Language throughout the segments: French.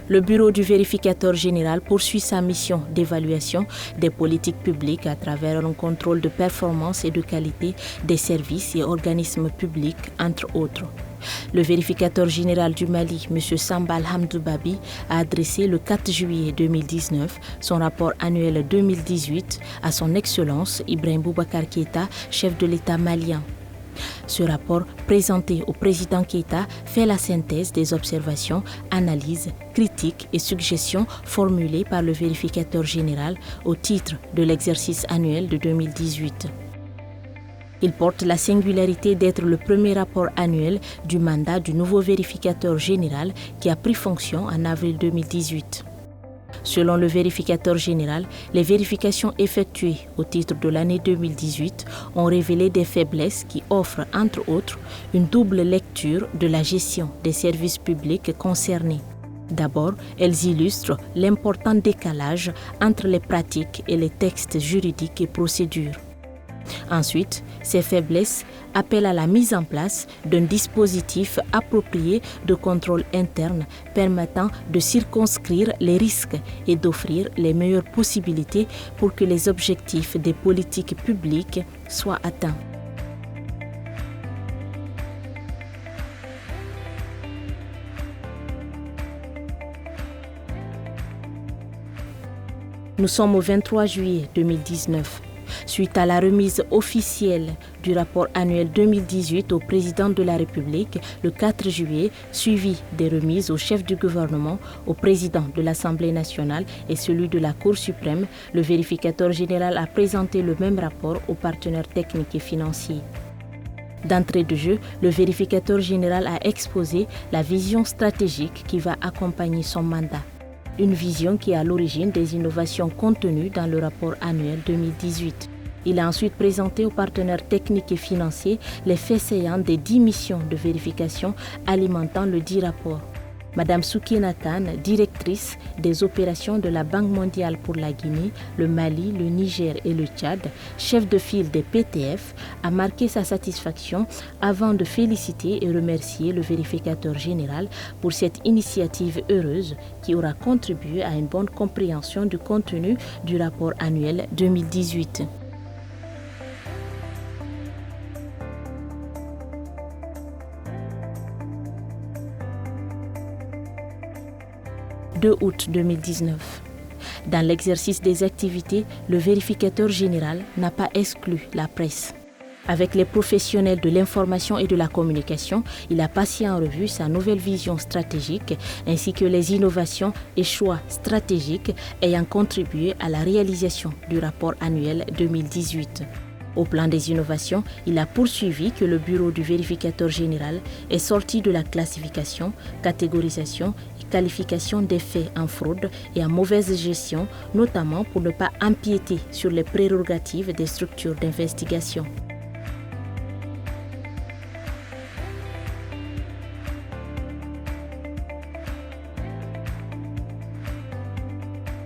Le bureau du vérificateur général poursuit sa mission d'évaluation des politiques publiques à travers un contrôle de performance et de qualité des services et organismes publics, entre autres. Le vérificateur général du Mali, M. Sambal Hamdou Babi, a adressé le 4 juillet 2019 son rapport annuel 2018 à son Excellence Ibrahim Boubacar Keïta, chef de l'État malien. Ce rapport, présenté au président Keïta, fait la synthèse des observations, analyses, critiques et suggestions formulées par le vérificateur général au titre de l'exercice annuel de 2018. Il porte la singularité d'être le premier rapport annuel du mandat du nouveau vérificateur général qui a pris fonction en avril 2018. Selon le vérificateur général, les vérifications effectuées au titre de l'année 2018 ont révélé des faiblesses qui offrent, entre autres, une double lecture de la gestion des services publics concernés. D'abord, elles illustrent l'important décalage entre les pratiques et les textes juridiques et procédures. Ensuite, ces faiblesses appellent à la mise en place d'un dispositif approprié de contrôle interne permettant de circonscrire les risques et d'offrir les meilleures possibilités pour que les objectifs des politiques publiques soient atteints. Nous sommes au 23 juillet 2019. Suite à la remise officielle du rapport annuel 2018 au président de la République le 4 juillet, suivi des remises au chef du gouvernement, au président de l'Assemblée nationale et celui de la Cour suprême, le vérificateur général a présenté le même rapport aux partenaires techniques et financiers. D'entrée de jeu, le vérificateur général a exposé la vision stratégique qui va accompagner son mandat. Une vision qui est à l'origine des innovations contenues dans le rapport annuel 2018. Il a ensuite présenté aux partenaires techniques et financiers les faits saillants des 10 missions de vérification alimentant le dit rapport. Madame Soukina Khan, directrice des opérations de la Banque mondiale pour la Guinée, le Mali, le Niger et le Tchad, chef de file des PTF, a marqué sa satisfaction avant de féliciter et remercier le vérificateur général pour cette initiative heureuse qui aura contribué à une bonne compréhension du contenu du rapport annuel 2018. 2 août 2019. Dans l'exercice des activités, le vérificateur général n'a pas exclu la presse. Avec les professionnels de l'information et de la communication, il a passé en revue sa nouvelle vision stratégique ainsi que les innovations et choix stratégiques ayant contribué à la réalisation du rapport annuel 2018. Au plan des innovations, il a poursuivi que le bureau du vérificateur général est sorti de la classification, catégorisation et qualification des faits en fraude et en mauvaise gestion, notamment pour ne pas empiéter sur les prérogatives des structures d'investigation.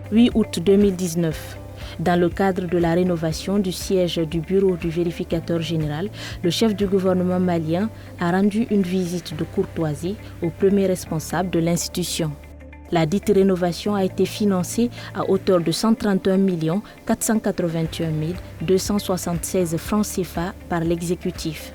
« 8 août 2019. Dans le cadre de la rénovation du siège du bureau du vérificateur général, le chef du gouvernement malien a rendu une visite de courtoisie au premier responsable de l'institution. La dite rénovation a été financée à hauteur de 131 481 276 francs CFA par l'exécutif.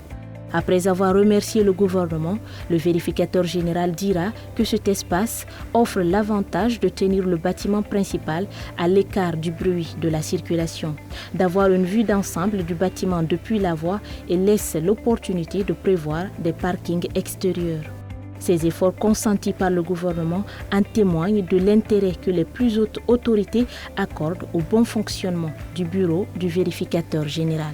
Après avoir remercié le gouvernement, le vérificateur général dira que cet espace offre l'avantage de tenir le bâtiment principal à l'écart du bruit de la circulation, d'avoir une vue d'ensemble du bâtiment depuis la voie et laisse l'opportunité de prévoir des parkings extérieurs. Ces efforts consentis par le gouvernement en témoignent de l'intérêt que les plus hautes autorités accordent au bon fonctionnement du bureau du vérificateur général.